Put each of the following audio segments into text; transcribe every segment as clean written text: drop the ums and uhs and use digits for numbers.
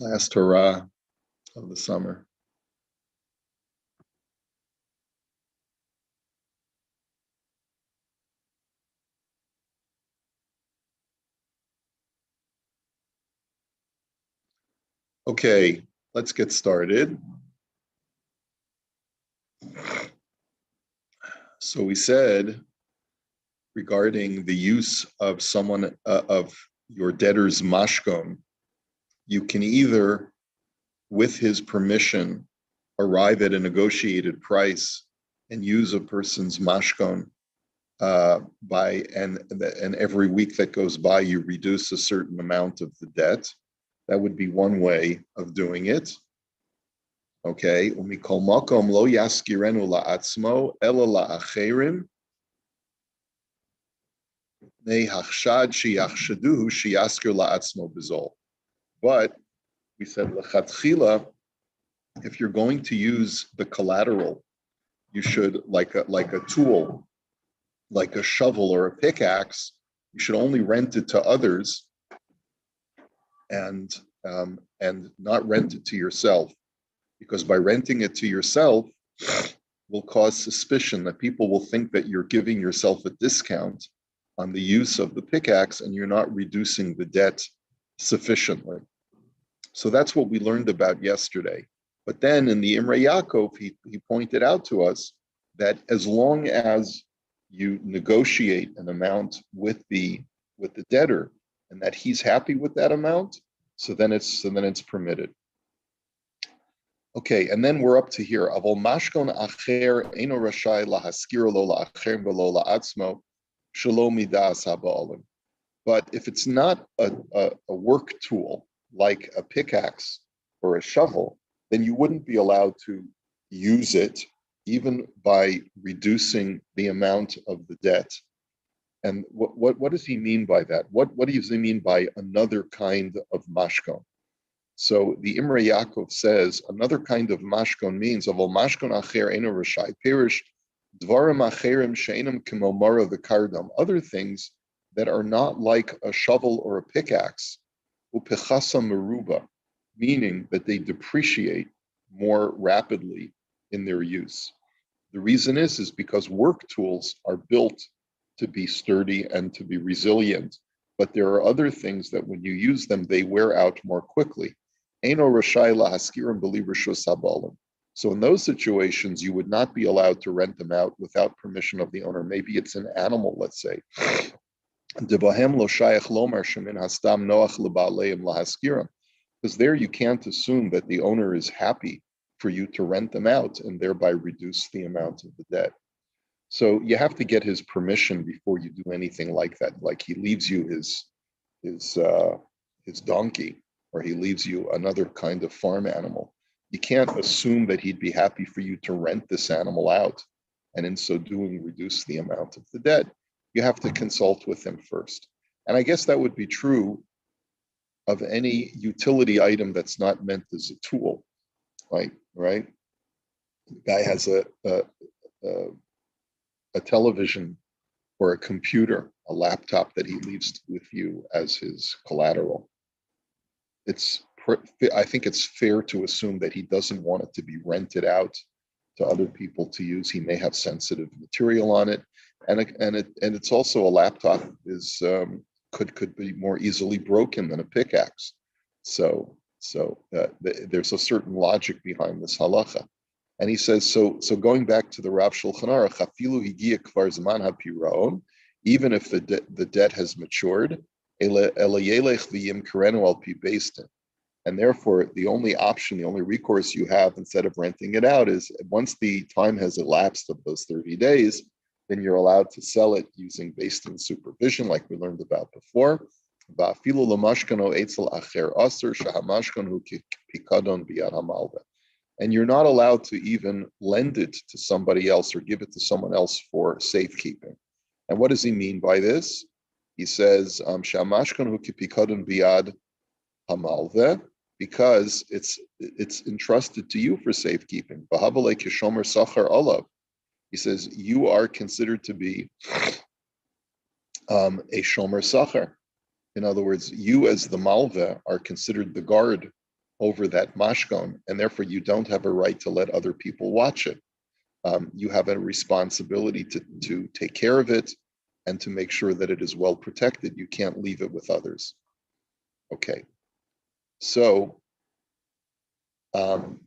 Last hurrah of the summer. Okay, let's get started. So we said regarding the use of of your debtor's mashkon, you can either, with his permission, arrive at a negotiated price and use a person's mashkon and every week that goes by, you reduce a certain amount of the debt. That would be one way of doing it. Okay, umikol makom lo yaskirenu la'atzmo ela la'acherim nehachshad sheyachshaduhu sheyaskir la'atzmo b'zol. But we said lechatchila, if you're going to use the collateral, you should like a tool, like a shovel or a pickaxe. You should only rent it to others, and not rent it to yourself, because by renting it to yourself will cause suspicion that people will think that you're giving yourself a discount on the use of the pickaxe and you're not reducing the debt sufficiently. So that's what we learned about yesterday. But then in the Imrei Yaakov, he pointed out to us that as long as you negotiate an amount with the debtor and that he's happy with that amount, so then it's permitted. Okay, and then we're up to here. Avol mashkon acher eino rashai lahaskir lo laacher velo laatzmo shelo midas haba'alim. But if it's not a work tool like a pickaxe or a shovel, then you wouldn't be allowed to use it even by reducing the amount of the debt. And what does he mean by that? What does he mean by another kind of mashkon? So the Imrei Yaakov says another kind of mashkon means avol mashkon acher eno rashai pirish dvarim acherim sheinam k'momara v'kardam, other things that are not like a shovel or a pickaxe, upechasa meruba, meaning that they depreciate more rapidly in their use. The reason is because work tools are built to be sturdy and to be resilient, but there are other things that when you use them, they wear out more quickly. Eino rashai lahaskirim b'li reshus habalim. So in those situations, you would not be allowed to rent them out without permission of the owner. Maybe it's an animal, let's say. Because there you can't assume that the owner is happy for you to rent them out and thereby reduce the amount of the debt. So you have to get his permission before you do anything like that. Like he leaves you his donkey, or he leaves you another kind of farm animal. You can't assume that he'd be happy for you to rent this animal out and in so doing reduce the amount of the debt. You have to consult with him first. And I guess that would be true of any utility item that's not meant as a tool, right? The guy has a television or a computer, a laptop that he leaves with you as his collateral. I think it's fair to assume that he doesn't want it to be rented out to other people to use. He may have sensitive material on it. And it's also a laptop could be more easily broken than a pickaxe. So there's a certain logic behind this halacha. And he says, so going back to the Rav Shulchan Aruch, chafilu higia kvar zman hapiraon, even if the debt has matured, ela yelech v'yim karenu al pi beistin. And therefore, the only recourse you have instead of renting it out is once the time has elapsed of those 30 days, then you're allowed to sell it using based in supervision, like we learned about before. And you're not allowed to even lend it to somebody else or give it to someone else for safekeeping. And what does he mean by this? He says, because it's entrusted to you for safekeeping. He says, you are considered to be a shomer sachar. In other words, you as the malva are considered the guard over that mashkon, and therefore you don't have a right to let other people watch it. You have a responsibility to take care of it and to make sure that it is well protected. You can't leave it with others. Okay. So, so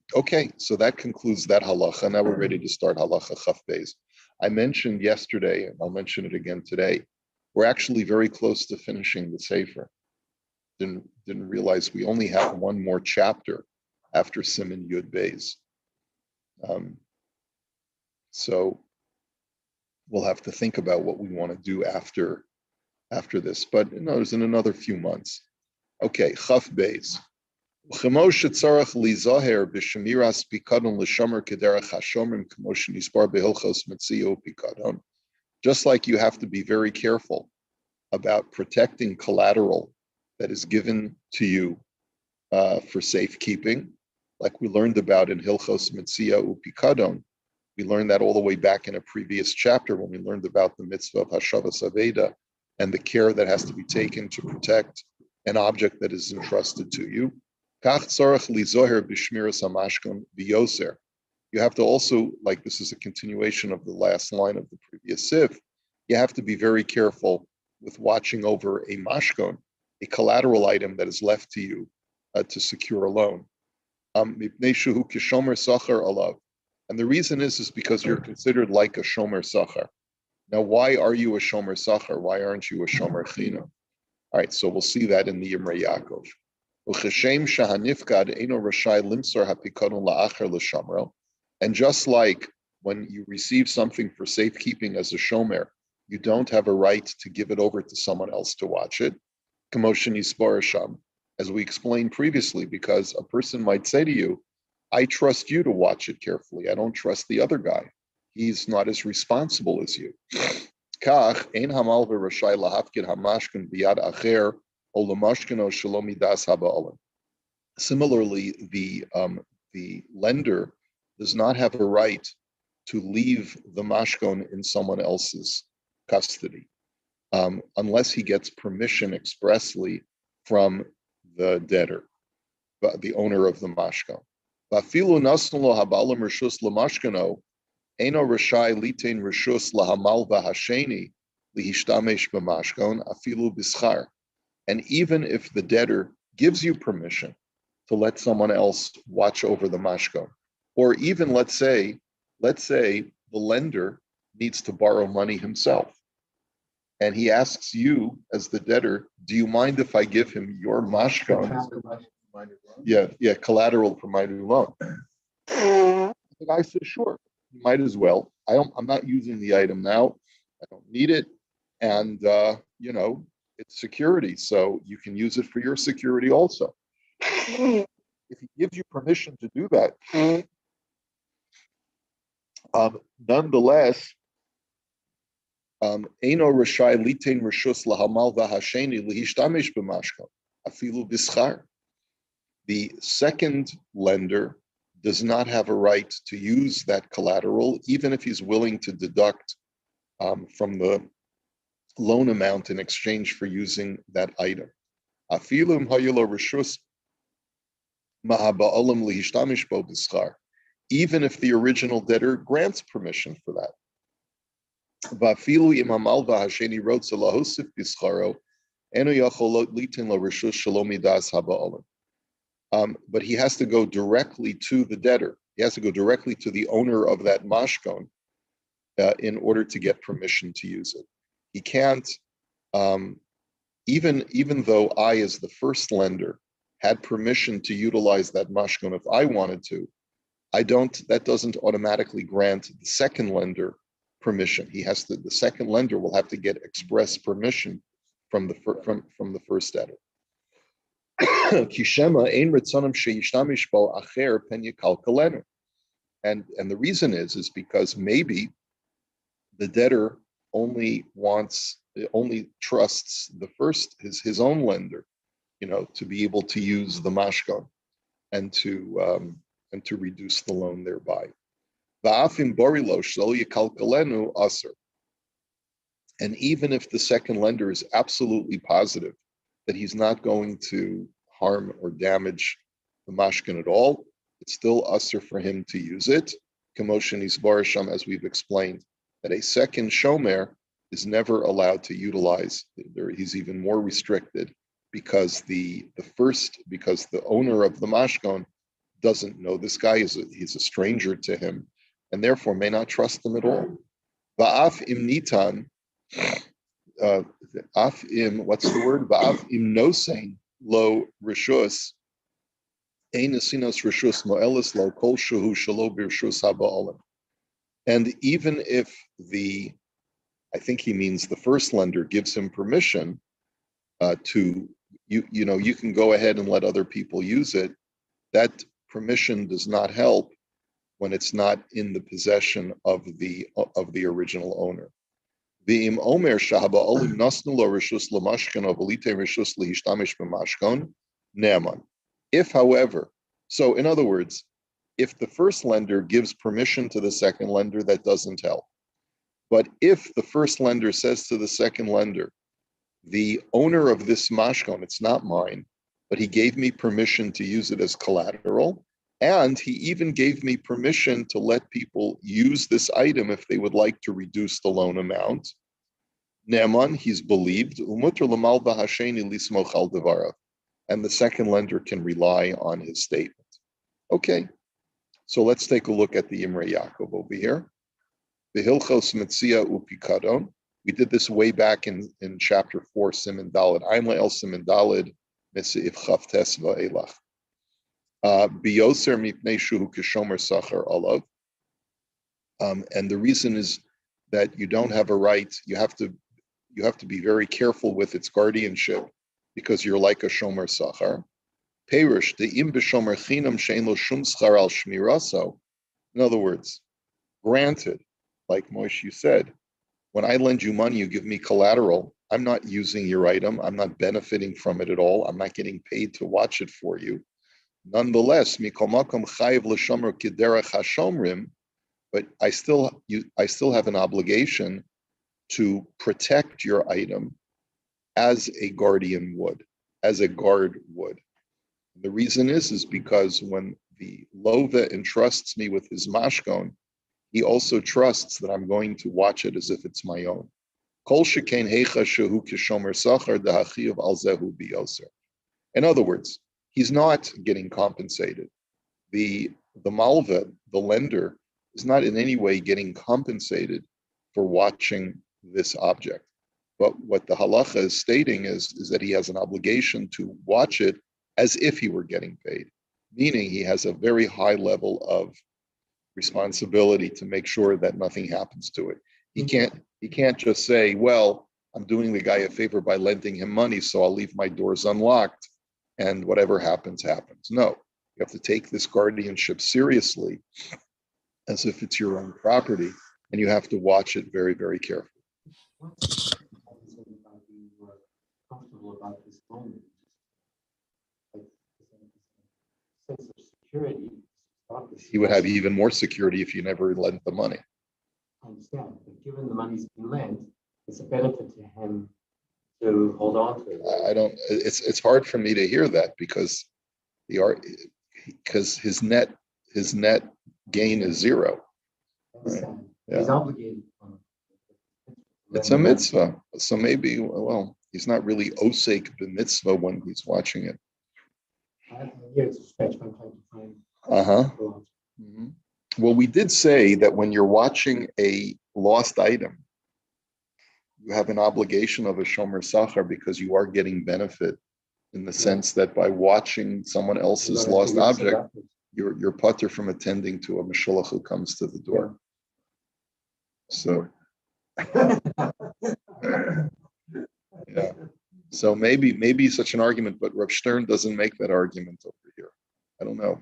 that concludes that halacha. Now we're ready to start halacha chaf beis. I mentioned yesterday, and I'll mention it again today, we're actually very close to finishing the sefer. Didn't realize we only have one more chapter after Siman Yud Beis. So we'll have to think about what we want to do after this. But it's in another few months. Okay, chaf beis. Just like you have to be very careful about protecting collateral that is given to you for safekeeping, like we learned about in Hilchos Mitzia Upikadon. We learned that all the way back in a previous chapter when we learned about the mitzvah of Hashavas Aveda and the care that has to be taken to protect an object that is entrusted to you. You have to also, like this is a continuation of the last line of the previous siv, you have to be very careful with watching over a mashkon, a collateral item that is left to you to secure a loan. And the reason is because you're considered like a shomer sachar. Now, why are you a shomer sachar? Why aren't you a shomer china? All right, so we'll see that in the Imrei Yaakov. And just like when you receive something for safekeeping as a shomer, you don't have a right to give it over to someone else to watch it. As we explained previously, because a person might say to you, I trust you to watch it carefully. I don't trust the other guy. He's not as responsible as you. Similarly, the lender does not have a right to leave the mashkon in someone else's custody unless he gets permission expressly from the debtor, the owner of the mashkon. Vafilu nasnu lo habalim rishus lamashkano, eno rashai litain rishus lahamal vahasheni lihishtamesh b'mashkon afilu bischar. And even if the debtor gives you permission to let someone else watch over the mashkon, or even let's say the lender needs to borrow money himself, and he asks you as the debtor, do you mind if I give him your mashkon? Collateral for my new loan. The guy says, sure, you might as well. I'm not using the item now. I don't need it. And, it's security. So you can use it for your security also. If he gives you permission to do that, nonetheless, Eino Rashai Litain Rishus Lahamal Vahasheni Lihishtamesh B'mashkon Afilu Bischar. The second lender does not have a right to use that collateral, even if he's willing to deduct from the loan amount in exchange for using that item. Afilum hayulo rishus mahaba'olam lihishtamish bo b'schar. Even if the original debtor grants permission for that. Vafilu imamal v'hasheni rotze lahosif b'scharo eno yacholot litin lo rishus shalom midas haba'olam. But he has to go directly to the debtor. He has to go directly to the owner of that mashkon in order to get permission to use it. He can't, even though I, as the first lender, had permission to utilize that mashkon if I wanted to, that doesn't automatically grant the second lender permission. The second lender will have to get express permission from the first debtor. Kishema ein ritzonim sheyishtamish bo acher pen yikalkalenu. And the reason is because maybe the debtor only trusts the first, his own lender, to be able to use the mashkon and to reduce the loan thereby. Va'afim borilo shlo yikalkalenu aser. And even if the second lender is absolutely positive that he's not going to harm or damage the mashkin at all, it's still usher for him to use it. Kamoshin Isbarasham, as we've explained, that a second shomer is never allowed to utilize. He's even more restricted because the owner of the mashkon doesn't know this guy. He's a stranger to him, and therefore may not trust him at all. Va'af im nitan, af im, what's the word? Va'af im nosein lo rishus, ein asinos rishus moelis lo kol shuhu shalo birshus haba'olim. And even if I think he means the first lender gives him permission to, you can go ahead and let other people use it. That permission does not help when it's not in the possession of the original owner. V'im omer shahaba olim nasnu lo rishus lamashkan ovalite rishus lihishtamish b'mashkon ne'aman. If, however, so in other words, if the first lender gives permission to the second lender, that doesn't help. But if the first lender says to the second lender, the owner of this mashkon, it's not mine, but he gave me permission to use it as collateral, and he even gave me permission to let people use this item if they would like to reduce the loan amount. Ne'aman, he's believed, and the second lender can rely on his statement. Okay, so let's take a look at the Imrei Yaakov over here. The Hilchos Metzia Upikadon. We did this way back in chapter 4, Siman Daled. Ein Le'el Siman Daled, Mesi'if Chavtes Va'elach. Biyoser Mipnei Shuhu Kishomer Sachar Olav. And the reason is that you don't have a right, you have to be very careful with its guardianship because you're like a Shomer Sachar. Perish, the Im B'Shomer Chinam Shein Lo Shum Schar Al Shmiraso. In other words, granted, like Moshe said, when I lend you money, you give me collateral. I'm not using your item. I'm not benefiting from it at all. I'm not getting paid to watch it for you. Nonetheless, but I still have an obligation to protect your item as a guardian would, as a guard would. The reason is because when the lova entrusts me with his mashkon, he also trusts that I'm going to watch it as if it's my own. In other words, he's not getting compensated. The malva, the lender, is not in any way getting compensated for watching this object. But what the halacha is stating is that he has an obligation to watch it as if he were getting paid, meaning he has a very high level of responsibility to make sure that nothing happens to it. He can't just say, well, I'm doing the guy a favor by lending him money, so I'll leave my doors unlocked and whatever happens, happens. No, you have to take this guardianship seriously as if it's your own property, and you have to watch it very, very carefully. Comfortable about this moment, like sense of security. He would have even more security if you never lent the money. I understand, but given the money's been lent, it's a benefit to him to hold on to it. It's hard for me to hear that because his net gain is zero. Right? Yeah. He's obligated. It's a mitzvah, so maybe he's not really osek b'mitzvah when he's watching it. It's a stretch. I'm trying to find. Mm-hmm. Well, we did say that when you're watching a lost item, you have an obligation of a shomer sachar because you are getting benefit in the sense that by watching someone else's lost object, you're putter from attending to a mishulach who comes to the door. So, yeah. So maybe such an argument, but Rav Stern doesn't make that argument over here. I don't know.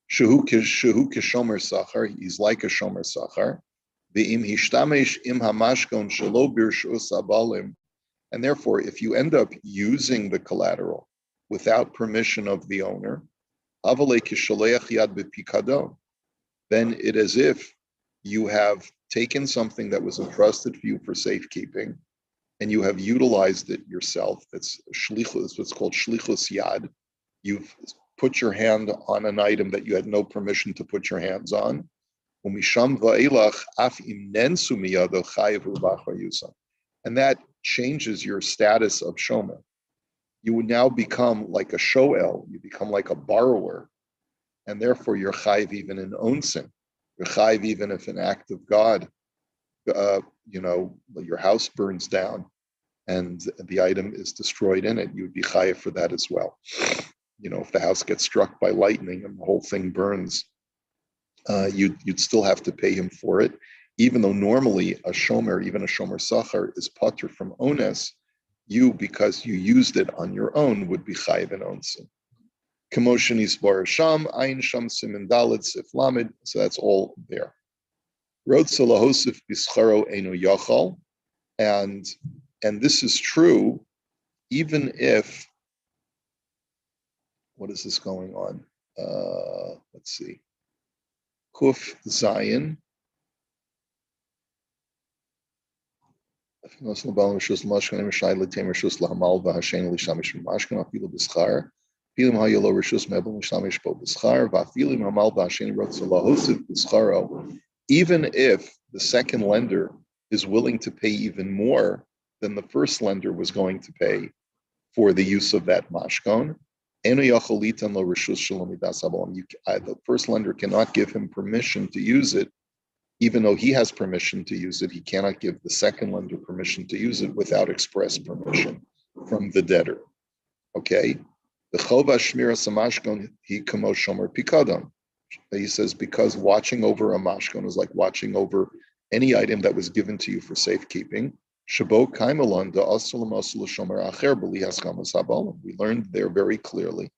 Shehu kishomer sachar, he's like a shomer sachar. Ve'im hishtamesh im hamashkon shelo birshus abalim, and therefore, if you end up using the collateral without permission of the owner, avale kisholeach yad bepikadon, then it is as if you have taken something that was entrusted for you for safekeeping, and you have utilized it yourself. That's shlichus, what's called shlichus yad. you've put your hand on an item that you had no permission to put your hands on. And that changes your status of shomer. You would now become like a shoel, you become like a borrower, and therefore you're chayiv even in onsin. You're chayiv even if an act of God, your house burns down and the item is destroyed in it, you'd be chayiv for that as well. If the house gets struck by lightning and the whole thing burns, you'd still have to pay him for it, even though normally a shomer, even a shomer sachar, is patur from ones. You, because you used it on your own, would be chayiv in onsin. Commotion isbar sham, ayin sham simin dalet sif lamed. So that's all there. Rod salahosif bischaro eno yachal, and this is true, even if. What is this going on? Let's see. Kuf Zayin. Even if the second lender is willing to pay even more than the first lender was going to pay for the use of that mashkon, the first lender cannot give him permission to use it. Even though he has permission to use it, he cannot give the second lender permission to use it without express permission from the debtor. Okay? The chova shmira samashkon he kamo shomer pikadon. He says, because watching over a mashkon is like watching over any item that was given to you for safekeeping. Shabo kaimalon da asul shomer acher b'li haskamas habalim. We learned there very clearly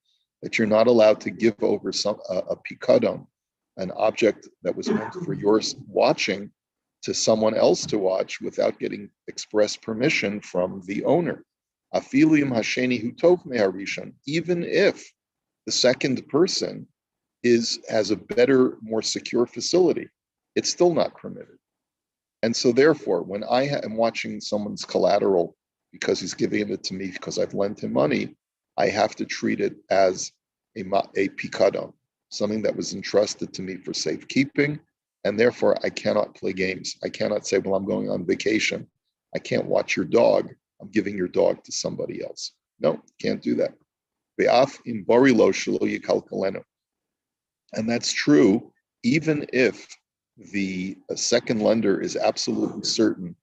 that you're not allowed to give over a pikadon, an object that was meant for your watching, to someone else to watch without getting express permission from the owner. Afilium hasheni hu tov meharishon, even if the second person has a better, more secure facility, it's still not permitted. And so therefore, when I am watching someone's collateral because he's giving it to me because I've lent him money, I have to treat it as a pikadon, something that was entrusted to me for safekeeping, and therefore I cannot play games. I cannot say, well, I'm going on vacation. I can't watch your dog. I'm giving your dog to somebody else. No, can't do that. And that's true, even if the second lender is absolutely certain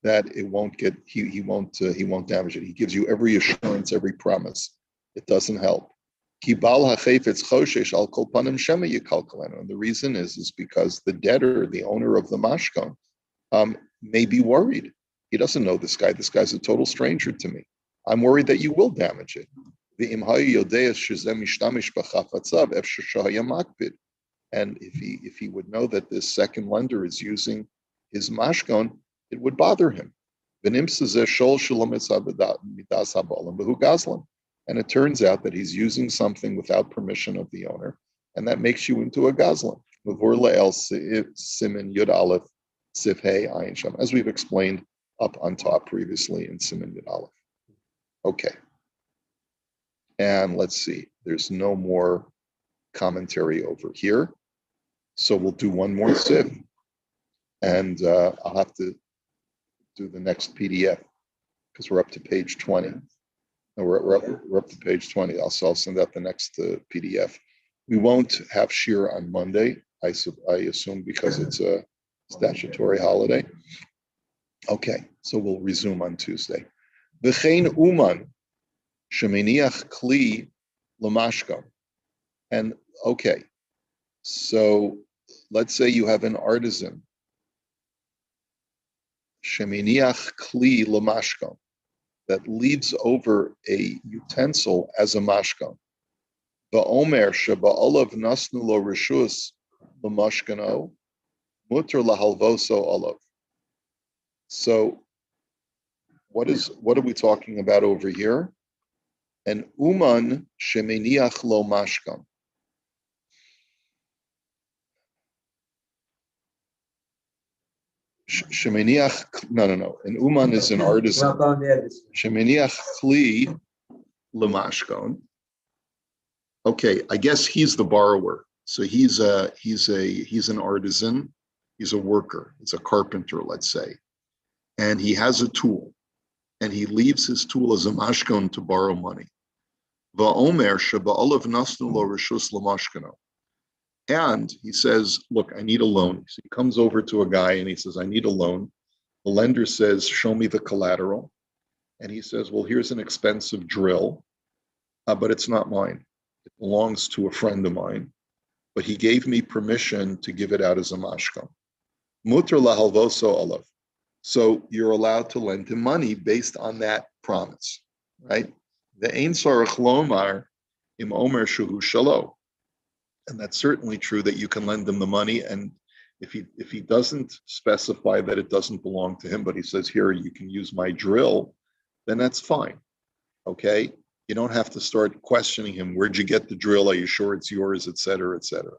that it won't get, he won't damage it. He gives you every assurance, every promise. It doesn't help. And the reason is because the debtor, the owner of the mashkon, may be worried. He doesn't know this guy. This guy's a total stranger to me. I'm worried that you will damage it. And if he would know that this second lender is using his mashkon, it would bother him. And it turns out that he's using something without permission of the owner, and that makes you into a gazlan. As we've explained up on top previously in Siman Yud Aleph. Okay. And let's see, there's no more commentary over here. So we'll do one more sieve. And I'll have to do the next PDF because we're up to page 20. No, we're up to page 20. I'll send out the next PDF. We won't have shir on Monday, I assume, because it's a statutory holiday. Okay, so we'll resume on Tuesday. V'chein uman shemeniach kli l'mashkon. And okay, so let's say you have an artisan. Shemeniach kli l'mashkon, that leaves over a utensil as a mashkon. Va'omer sheba'olav nasnu lo rishus l'mashkano, muter lahalvoso olav. So what are we talking about over here? An uman shemeniach lo mashkon. Shemeniach, no. An uman is an artisan. Shemeniach kli l'mashkon. Okay, I guess he's the borrower. So he's an artisan, he's a worker, he's a carpenter, let's say, and he has a tool, and he leaves his tool as a mashkon to borrow money. Va'omer sheba'olav nasnu lo reshus lamashkano. And he says, look, I need a loan. So he comes over to a guy and he says, I need a loan. The lender says, show me the collateral. And he says, well, here's an expensive drill, but it's not mine. It belongs to a friend of mine. But he gave me permission to give it out as a mashkon. Mutter lahalvoso olav. So you're allowed to lend him money based on that promise, right? The ein sarach lomar im omer shuhu shalo. And that's certainly true that you can lend him the money. And if he doesn't specify that it doesn't belong to him, but he says, here, you can use my drill, then that's fine. Okay? You don't have to start questioning him. Where'd you get the drill? Are you sure it's yours, et cetera, et cetera.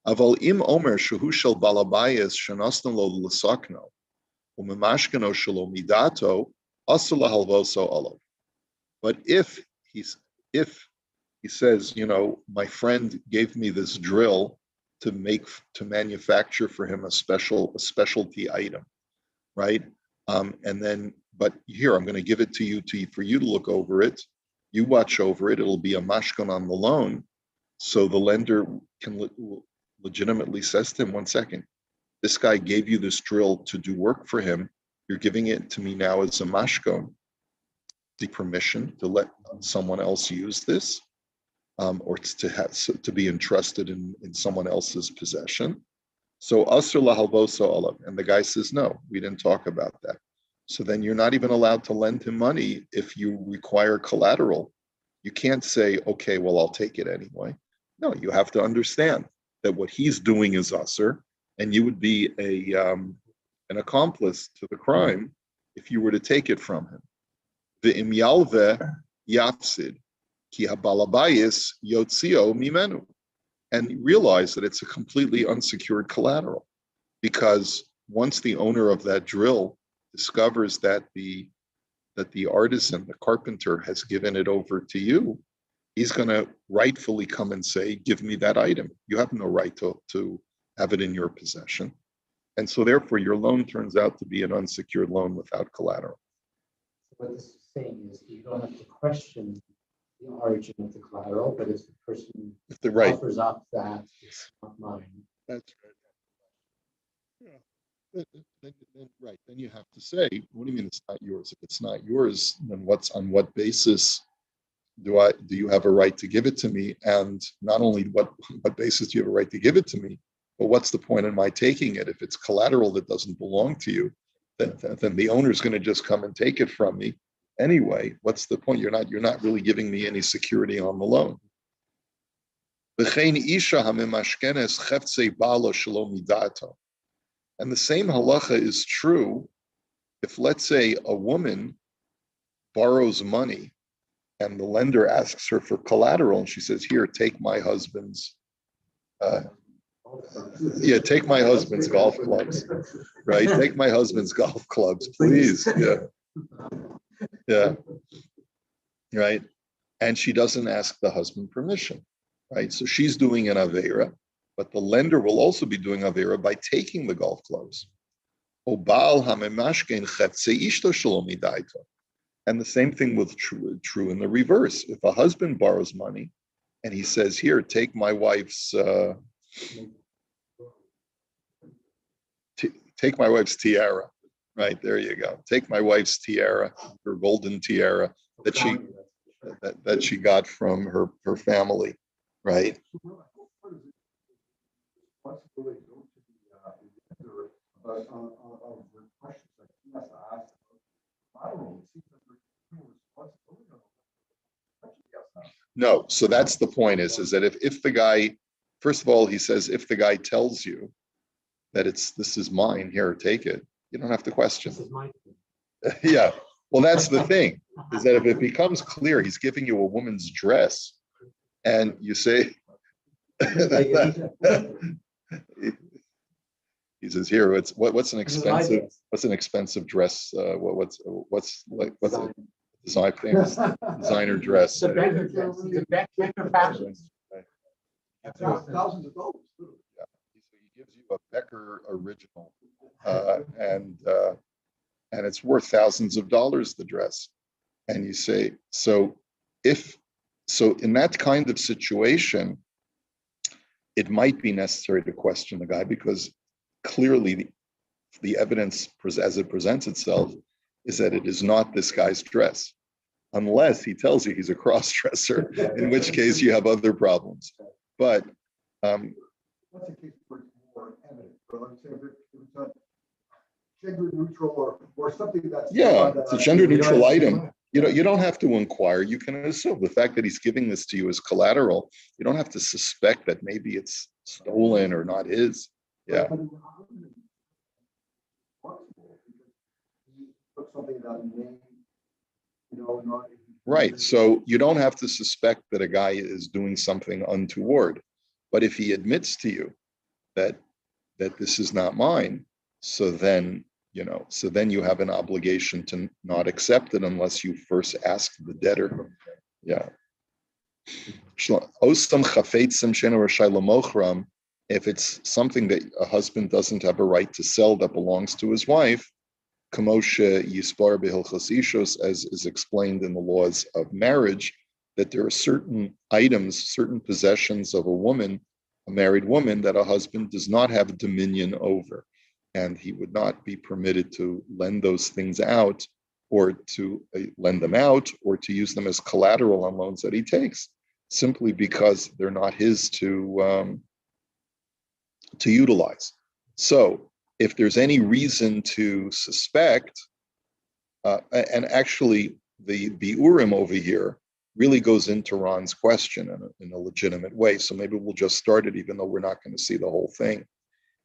Aval im omer shuhu shel balabayas shenastan lo l'sakno umemashkano shelo midato asula halvoso olav. But if he says, my friend gave me this drill to manufacture for him a specialty item, right? But here, I'm going to give it to you for you to look over it. You watch over it. It'll be a mashkon on the loan. So the lender can legitimately says to him, 1 second, this guy gave you this drill to do work for him. You're giving it to me now as a mashkon. The permission to let someone else use this, or to be entrusted in someone else's possession. So asur lahalvoso olav, and the guy says, no, we didn't talk about that. So then you're not even allowed to lend him money if you require collateral. You can't say, okay, well, I'll take it anyway. No, you have to understand that what he's doing is asur, and you would be an accomplice to the crime if you were to take it from him. Ve'im yalve yafsid ki habalabayis yotzio mimenu, and realize that it's a completely unsecured collateral, because once the owner of that drill discovers that the artisan, the carpenter, has given it over to you, he's going to rightfully come and say, give me that item. You have no right to have it in your possession. And so therefore your loan turns out to be an unsecured loan without collateral. What this is saying is you don't have to question the origin of the collateral, but if the person offers up that it's not mine. That's right. Yeah. Then you have to say, what do you mean it's not yours? If it's not yours, then on what basis do you have a right to give it to me? And not only what basis do you have a right to give it to me, but what's the point in my taking it? If it's collateral that doesn't belong to you, then the owner's going to just come and take it from me anyway. What's the point? You're not really giving me any security on the loan. And the same halacha is true if, let's say, a woman borrows money and the lender asks her for collateral, and she says, here, take my husband's golf clubs, right? Take my husband's golf clubs, please. Yeah. Right. And she doesn't ask the husband permission, right? So she's doing an aveira, but the lender will also be doing aveira by taking the golf clubs. And the same thing with true in the reverse. If a husband borrows money and he says, here, take my wife's tiara, right? There you go. Take my wife's tiara, her golden tiara that she got from her family, right? No, so that's the point is that if the guy, first of all, he says, if the guy tells you that this is mine, here, take it, you don't have to question. This is mine. Yeah, well, that's the thing, is that if it becomes clear he's giving you a woman's dress and you say, he says, here, what's an expensive dress? What's the famous designer dress. The Becker fashions. Thousands of dollars. Yeah. So he gives you a Becker original, and it's worth thousands of dollars, the dress. And you say, so in that kind of situation, it might be necessary to question the guy, because clearly the evidence as it presents itself is that it is not this guy's dress, unless he tells you he's a cross-dresser, in which case you have other problems. But what's the case where it's more evident? But let's say if it's a gender neutral or something that's it's a gender neutral item. You don't have to inquire. You can assume the fact that he's giving this to you as collateral. You don't have to suspect that maybe it's stolen or not his. Yeah. But he took something that not. Right. So you don't have to suspect that a guy is doing something untoward. But if he admits to you that this is not mine, so then you have an obligation to not accept it unless you first ask the debtor. Yeah. If it's something that a husband doesn't have a right to sell that belongs to his wife, Hilchos, as is explained in the laws of marriage, that there are certain items, certain possessions of a married woman, that a husband does not have dominion over. And he would not be permitted to lend those things out, or to lend them out, or to use them as collateral on loans that he takes, simply because they're not his to utilize. So if there's any reason to suspect, and actually the Urim over here really goes into Ron's question in a legitimate way. So maybe we'll just start it, even though we're not going to see the whole thing.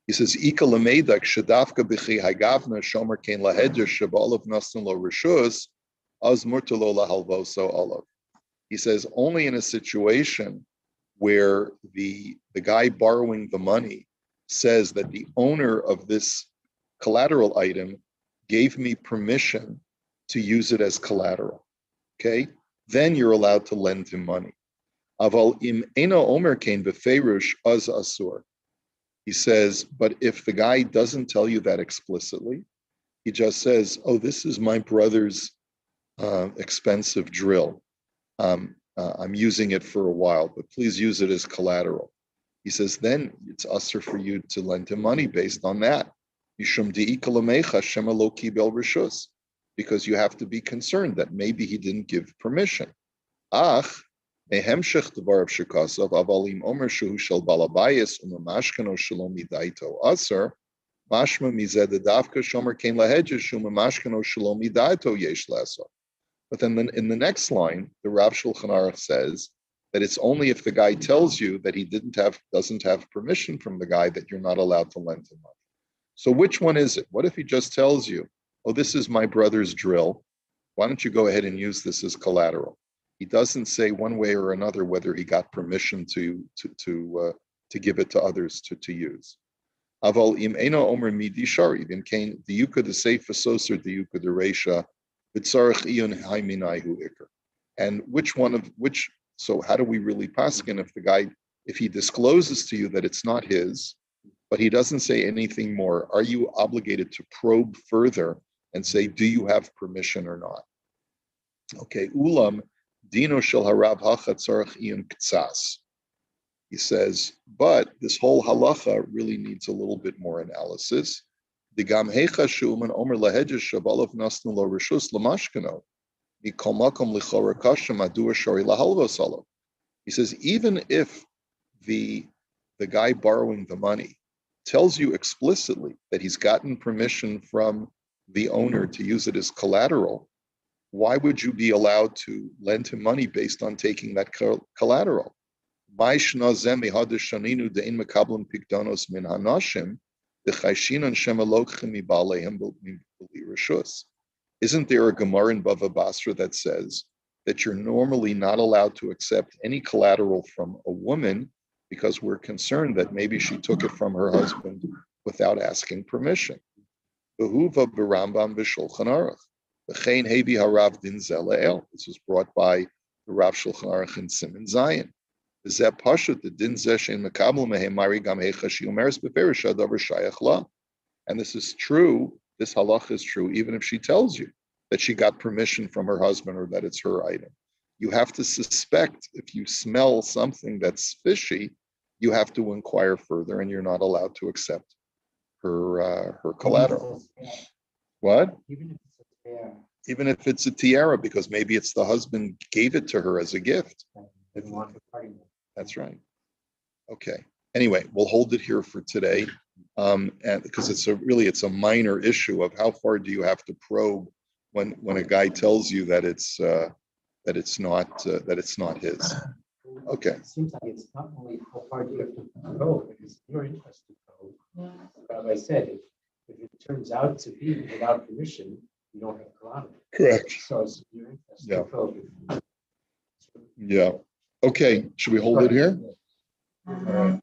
He says, "Ika lemeidak shadafka b'chi hagavna shomer kein lahedya shabalav nasan lo rishus az murtalo lahalvoso olav." He says, only in a situation where the guy borrowing the money says that the owner of this collateral item gave me permission to use it as collateral, okay? Then you're allowed to lend him money. Aval im ena omer kein befeirush az asur. He says, but if the guy doesn't tell you that explicitly, he just says, oh, this is my brother's expensive drill. I'm using it for a while, but please use it as collateral. He says, then it's usher for you to lend him money based on that. Because you have to be concerned that maybe he didn't give permission. Mehemshech Dvarav Shekasav Avalim Omer Shuhu Shel Balabayis Umamashkano Shalom Midaito Aser Mashma Mized Davka Shomer Kain Lahedja Shumamashkano Shalom Midaito Yesh Laso. But then in the next line, the Rav Shulchan Aruch says that it's only if the guy tells you that he doesn't have permission from the guy that you're not allowed to lend him money. So which one is it? What if he just tells you, oh, this is my brother's drill. Why don't you go ahead and use this as collateral? He doesn't say one way or another whether he got permission to give it to others to use. Aval im ena omer midi shari v'im kain diyuka d'seifa soser diyuka d'reisha v'tzarich iyun haiminaihu ikar. And so how do we really paskin if he discloses to you that it's not his, but he doesn't say anything more? Are you obligated to probe further and say, do you have permission or not? Okay, ulam. Dino shel harav hacha tzarich iyun ktsas. He says, but this whole halacha really needs a little bit more analysis. Digam hecha shuman omer lahedja shabalav nasnu lo rishus lamashkano mikol makom lichora kashem adua shari lahalvos alav. He says, even if the guy borrowing the money tells you explicitly that he's gotten permission from the owner to use it as collateral, why would you be allowed to lend him money based on taking that collateral? Isn't there a Gemara in Bava Basra that says that you're normally not allowed to accept any collateral from a woman because we're concerned that maybe she took it from her husband without asking permission? Behuva b'Rambam b'Shulchan Aruch. V'chein hevi harav din zeleel. This was brought by the Rav Shulchan Aruch in Siman Zion. Zeh pashut the din zeh shein mekabel mehem mari gam hecha she umeres beferish adavar shayach la. And this is true. This halach is true, even if she tells you that she got permission from her husband or that it's her item. You have to suspect if you smell something that's fishy, you have to inquire further, and you're not allowed to accept her collateral. What? Even if it's a tiara, because maybe it's the husband gave it to her as a gift. That's right. Okay. Anyway, we'll hold it here for today, and because it's a minor issue of how far do you have to probe when a guy tells you that it's not his. Okay. It seems like it's not only how far do you have to probe, because you're interested to probe. But as I said, if it turns out to be without permission, you don't have collateral. Correct. So it's your interest to probe. Yeah. Okay. Should we hold it here? All right.